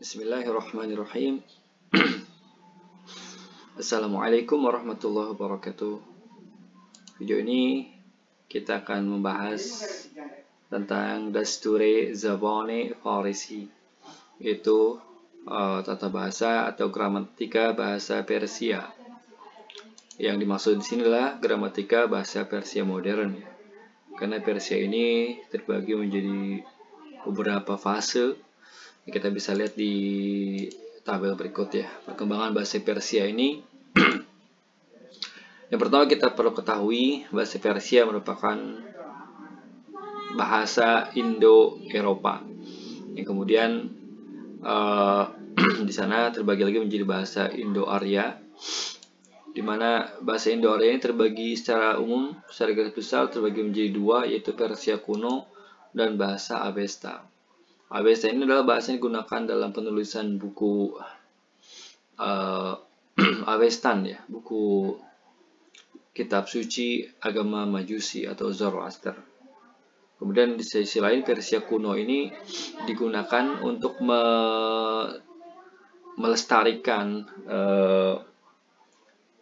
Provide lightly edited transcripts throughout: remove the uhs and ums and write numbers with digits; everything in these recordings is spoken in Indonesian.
Bismillahirrahmanirrahim. Assalamualaikum warahmatullahi wabarakatuh. Video ini kita akan membahas tentang Dasture Zabane Farisi, yaitu tata bahasa atau gramatika bahasa Persia. Yang dimaksud di sini adalah gramatika bahasa Persia modern, karena Persia ini terbagi menjadi beberapa fase. Kita bisa lihat di tabel berikut ya, perkembangan bahasa Persia ini. Yang pertama kita perlu ketahui, bahasa Persia merupakan bahasa Indo-Eropa. Yang kemudian di sana terbagi lagi menjadi bahasa Indo-Arya, di mana bahasa Indo-Arya ini terbagi secara umum, secara garis besar terbagi menjadi dua, yaitu Persia kuno dan bahasa Avesta. Avesta ini adalah bahasa yang digunakan dalam penulisan buku Avestan ya, buku kitab suci agama Majusi atau Zoroaster. Kemudian di sisi lain Persia kuno ini digunakan untuk melestarikan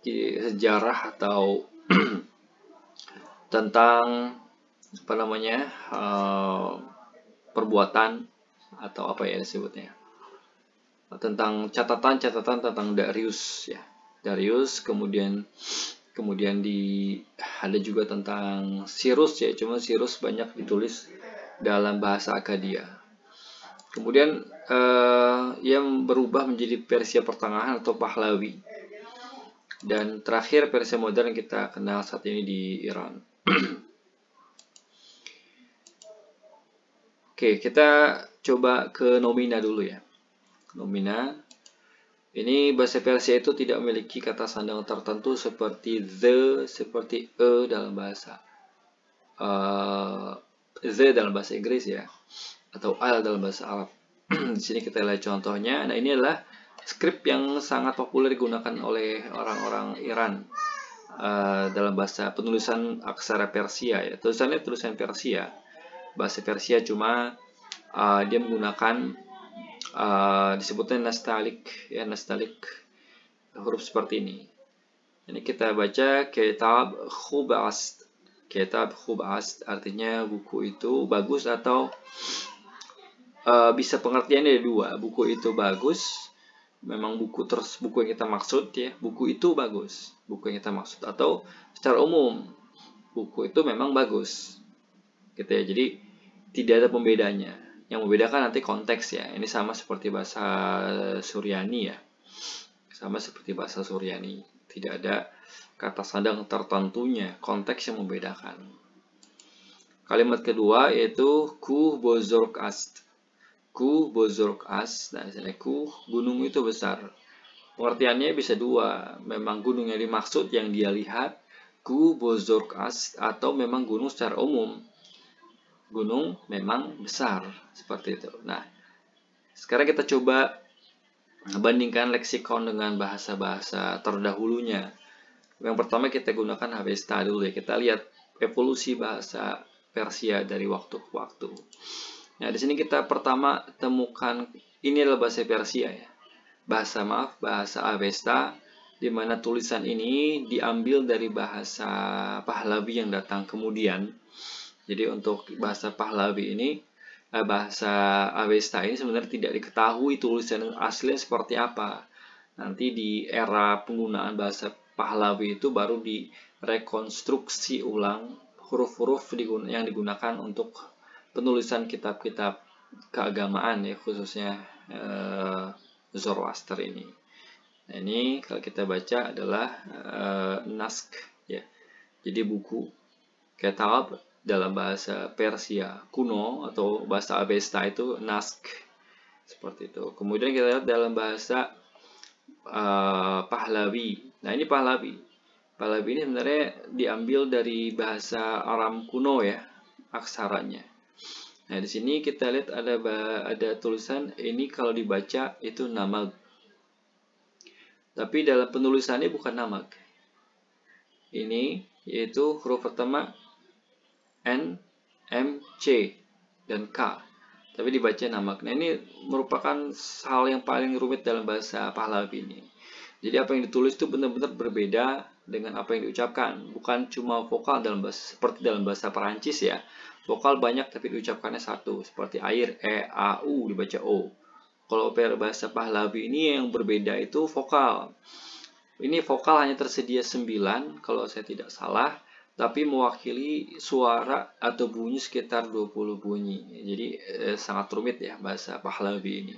sejarah atau tentang perbuatan atau apa ya disebutnya, tentang catatan-catatan tentang Darius ya, Darius. Kemudian ada juga tentang Cyrus ya, cuma Cyrus banyak ditulis dalam bahasa Akkadia. Kemudian yang berubah menjadi Persia pertengahan atau Pahlavi, dan terakhir Persia modern kita kenal saat ini di Iran. Oke, kita coba ke nomina dulu ya. Nomina ini bahasa Persia itu tidak memiliki kata sandang tertentu seperti the, seperti dalam bahasa the dalam bahasa Inggris ya, atau al dalam bahasa Arab. Di sini kita lihat contohnya. Nah, ini adalah skrip yang sangat populer digunakan oleh orang-orang Iran dalam bahasa penulisan aksara Persia ya. Tulisannya tulisan Persia, bahasa Persia, cuma dia menggunakan disebutnya nastalik ya, nastalik, huruf seperti ini. Ini kita baca kitab khub ast. Kitab khub ast artinya buku itu bagus, atau bisa pengertiannya ada dua. Buku itu bagus, memang buku yang kita maksud ya, buku itu bagus, buku yang kita maksud, atau secara umum buku itu memang bagus gitu ya. Jadi tidak ada pembedanya. Yang membedakan nanti konteks ya. Ini sama seperti bahasa Suryani ya, sama seperti bahasa Suryani, tidak ada kata sandang tertentunya, konteks yang membedakan. Kalimat kedua yaitu ku bozorg ast. Ku bozorg ast. Nah, misalnya ku, gunung itu besar. Pengertiannya bisa dua, memang gunung yang dimaksud yang dia lihat, ku bozorg ast, atau memang gunung secara umum, gunung memang besar, seperti itu. Nah, sekarang kita coba bandingkan leksikon dengan bahasa-bahasa terdahulunya. Yang pertama kita gunakan Avesta dulu ya. Kita lihat evolusi bahasa Persia dari waktu ke waktu. Nah, di sini kita pertama temukan ini adalah bahasa Persia ya. Bahasa Avesta, di mana tulisan ini diambil dari bahasa Pahlavi yang datang kemudian. Jadi untuk bahasa Pahlavi ini, bahasa Avesta ini sebenarnya tidak diketahui tulisan aslinya seperti apa. Nanti di era penggunaan bahasa Pahlavi itu baru direkonstruksi ulang huruf-huruf yang digunakan untuk penulisan kitab-kitab keagamaan ya, khususnya Zoroaster ini. Nah, ini kalau kita baca adalah nask ya. Jadi buku, kitab dalam bahasa Persia kuno atau bahasa Avesta itu nask, seperti itu. Kemudian kita lihat dalam bahasa Pahlavi. Nah, ini Pahlavi. Pahlavi ini sebenarnya diambil dari bahasa Aram kuno ya, aksaranya. Nah, di sini kita lihat ada tulisan ini, kalau dibaca itu namag. Tapi dalam penulisannya bukan namag. Ini yaitu huruf pertama N, M, C, dan K. tapi dibaca namak. Nah, ini merupakan hal yang paling rumit dalam bahasa Pahlavi ini. Jadi apa yang ditulis itu benar-benar berbeda dengan apa yang diucapkan. Bukan cuma vokal dalam bahasa, seperti dalam bahasa Perancis ya. Vokal banyak tapi diucapkannya satu. Seperti air, E, A, U dibaca O. Kalau bahasa Pahlavi ini yang berbeda itu vokal. Ini vokal hanya tersedia 9 kalau saya tidak salah. Tapi mewakili suara atau bunyi sekitar 20 bunyi. Jadi sangat rumit ya bahasa Pahlavi ini.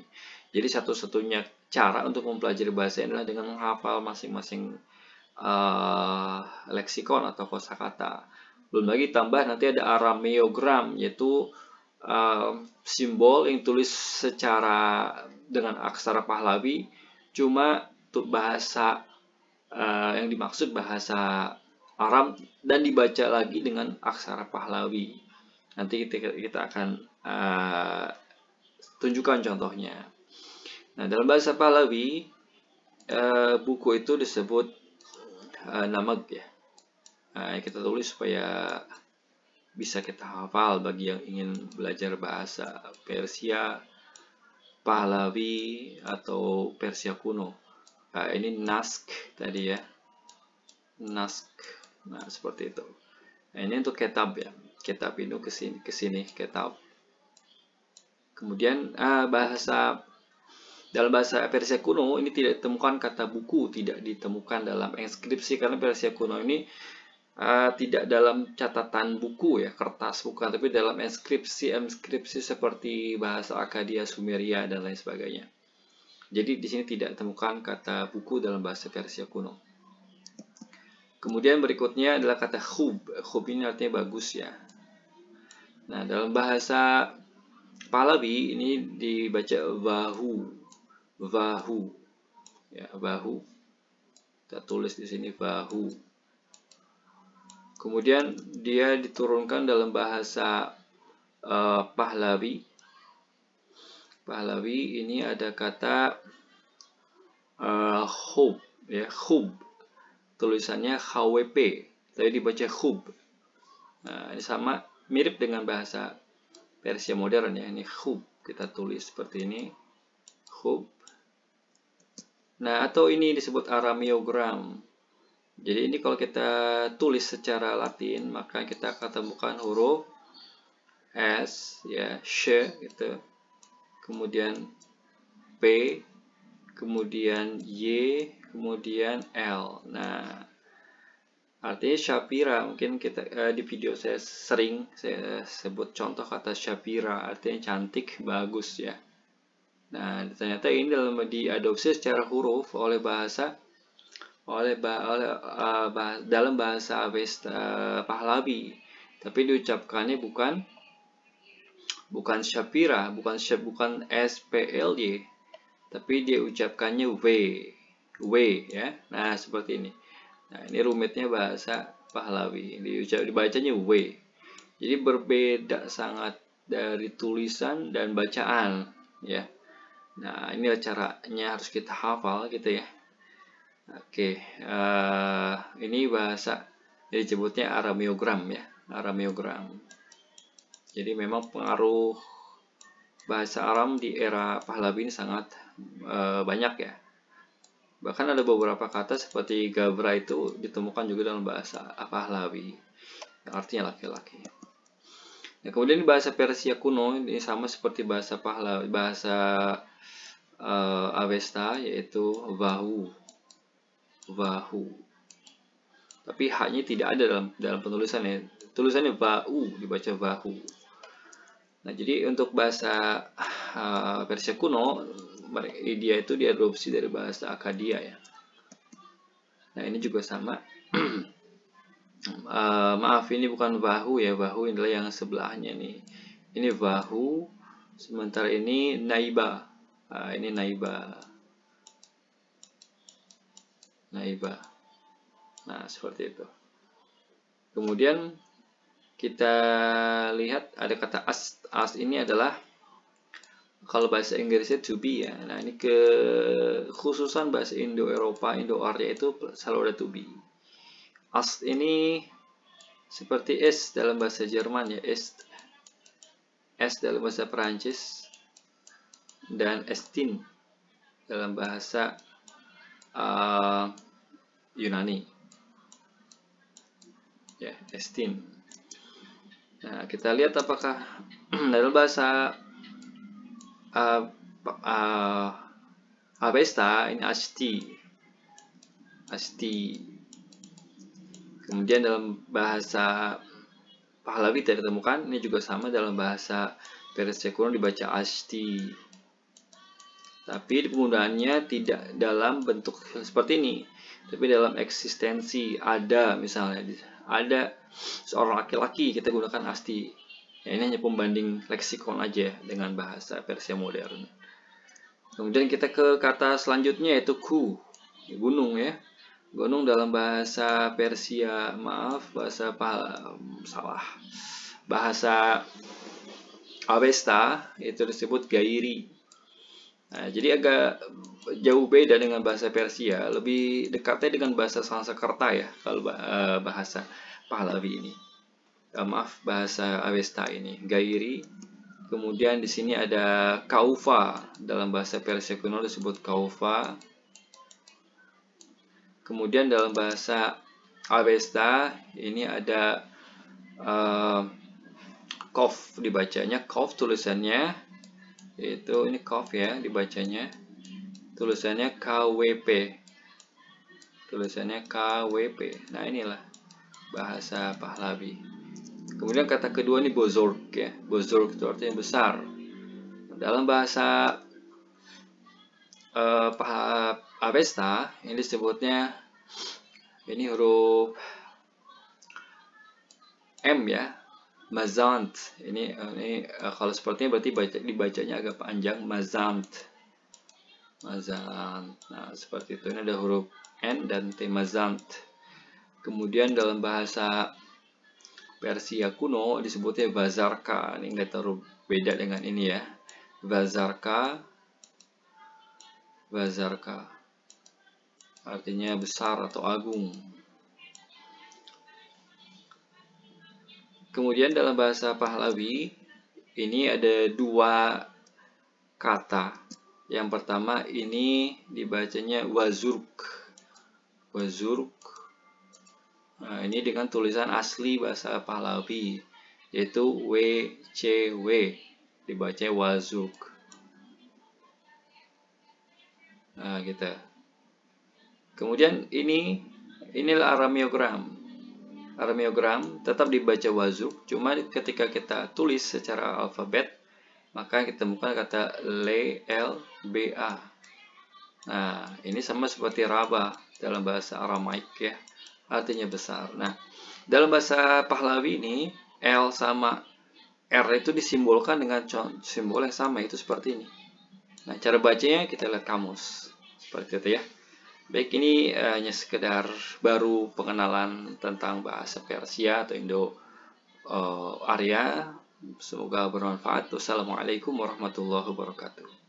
Jadi satu-satunya cara untuk mempelajari bahasa ini adalah dengan menghafal masing-masing leksikon atau kosakata. Belum lagi tambah nanti ada arameogram, yaitu simbol yang tulis secara dengan aksara Pahlavi, cuma untuk bahasa yang dimaksud bahasa Aram dan dibaca lagi dengan aksara Pahlavi. Nanti kita akan tunjukkan contohnya. Nah, dalam bahasa Pahlavi, buku itu disebut namak ya. Kita tulis supaya bisa kita hafal bagi yang ingin belajar bahasa Persia, Pahlavi, atau Persia kuno. Ini Naskh tadi ya. Naskh. Nah, seperti itu. Nah, ini untuk kitab ya. Kitab itu ke sini kitab. Kemudian dalam bahasa Persia kuno ini tidak ditemukan kata buku, tidak ditemukan dalam inskripsi karena Persia kuno ini tidak dalam catatan buku ya, kertas bukan, tapi dalam inskripsi seperti bahasa Akkadia, Sumeria dan lain sebagainya. Jadi di sini tidak ditemukan kata buku dalam bahasa Persia kuno. Kemudian berikutnya adalah kata khub. Khub ini artinya bagus ya. Nah, dalam bahasa Pahlavi ini dibaca vahu. Vahu. Ya, vahu. Kita tulis di sini vahu. Kemudian dia diturunkan dalam bahasa Pahlavi. Pahlavi ini ada kata khub ya, khub. Tulisannya HWP, tapi dibaca khub. Nah, ini sama mirip dengan bahasa Persia modern ya. Ini khub, kita tulis seperti ini, khub. Nah, atau ini disebut arameogram. Jadi ini kalau kita tulis secara Latin, maka kita akan temukan huruf S ya, sh gitu. Kemudian P, kemudian Y, kemudian L. Nah, artinya Shapira, mungkin kita di video saya sering saya sebut contoh kata Shapira, artinya cantik, bagus ya. Nah, ternyata ini diadopsi secara huruf oleh dalam bahasa Avesta Pahlavi, tapi diucapkannya bukan Shapira, bukan SPLY, tapi dia ucapkannya W ya. Nah, seperti ini. Nah, ini rumitnya bahasa Pahlavi. Dibacanya W. Jadi berbeda sangat dari tulisan dan bacaan ya. Nah, ini caranya harus kita hafal gitu ya. Oke, ini bahasa disebutnya arameogram ya, arameogram. Jadi memang pengaruh bahasa Aram di era Pahlavi ini sangat banyak ya. Bahkan ada beberapa kata seperti Gabra itu ditemukan juga dalam bahasa Pahlavi, yang artinya laki-laki. Nah, kemudian bahasa Persia kuno ini sama seperti bahasa Pahlavi, bahasa Avesta, yaitu vahu. Tapi haknya tidak ada dalam penulisannya. Tulisannya vau, dibaca vahu. Nah, jadi untuk bahasa Persia kuno, dia itu diadopsi dari bahasa Akkadia ya. Nah, ini juga sama. Maaf, ini bukan vahu ya. Vahu adalah yang sebelahnya nih. Ini vahu, sementara ini naiba. Ini naiba. Nah, seperti itu. Kemudian kita lihat ada kata as. As ini adalah kalau bahasa Inggrisnya to be ya. Nah, ini kekhususan bahasa Indo-Eropa, Indo-Arya itu selalu ada to be. As ini seperti ist dalam bahasa Jerman ya, ist. S dalam bahasa Perancis, dan estin dalam bahasa Yunani. Ya, estin. Nah, kita lihat apakah dalam bahasa Avesta ini asti. Kemudian dalam bahasa Pahlavi tidak ditemukan. Ini juga sama dalam bahasa Persia kuno dibaca asti. Tapi penggunaannya tidak dalam bentuk seperti ini, tapi dalam eksistensi. Ada misalnya, ada seorang laki-laki, kita gunakan asti. Ya, ini hanya pembanding leksikon aja dengan bahasa Persia modern. Kemudian kita ke kata selanjutnya yaitu ku, gunung ya. Gunung dalam bahasa Persia, bahasa Avesta itu disebut gairi. Nah, jadi agak jauh beda dengan bahasa Persia, lebih dekatnya dengan bahasa Sanskerta ya kalau bahasa Pahlavi ini. Bahasa Avesta ini gairi. Kemudian di sini ada kaufa, dalam bahasa Persia kuno disebut kaufa. Kemudian dalam bahasa Avesta ini ada kof, dibacanya kof, tulisannya yaitu ini kof ya, dibacanya tulisannya KWP, Nah, inilah bahasa Pahlavi. Kemudian kata kedua ini bozorg ya. Bozorg itu artinya besar. Dalam bahasa Avesta ini disebutnya, ini huruf M ya, mazant. Ini kalau sepertinya berarti dibacanya agak panjang, mazant. Nah, seperti itu. Ini ada huruf N dan T, mazant. Kemudian dalam bahasa Persia kuno disebutnya vazarka. Ini nggak terlalu beda dengan ini ya. Vazarka artinya besar atau agung. Kemudian dalam bahasa Pahlavi ini ada dua kata. Yang pertama ini dibacanya wazurk. Nah, ini dengan tulisan asli bahasa Pahlavi yaitu WCW, dibaca wazurk. Nah, gitu. Kemudian inilah arameogram. Arameogram tetap dibaca wazuk, cuma ketika kita tulis secara alfabet maka kita temukan kata LBA. Nah, ini sama seperti raba dalam bahasa Aramaik ya, artinya besar. Nah, dalam bahasa Pahlavi ini L sama R itu disimbolkan dengan simbol yang sama, itu seperti ini. Nah, cara bacanya kita lihat kamus seperti itu ya. Baik, ini hanya sekedar baru pengenalan tentang bahasa Persia atau Indo-Arya. Semoga bermanfaat. Wassalamualaikum warahmatullahi wabarakatuh.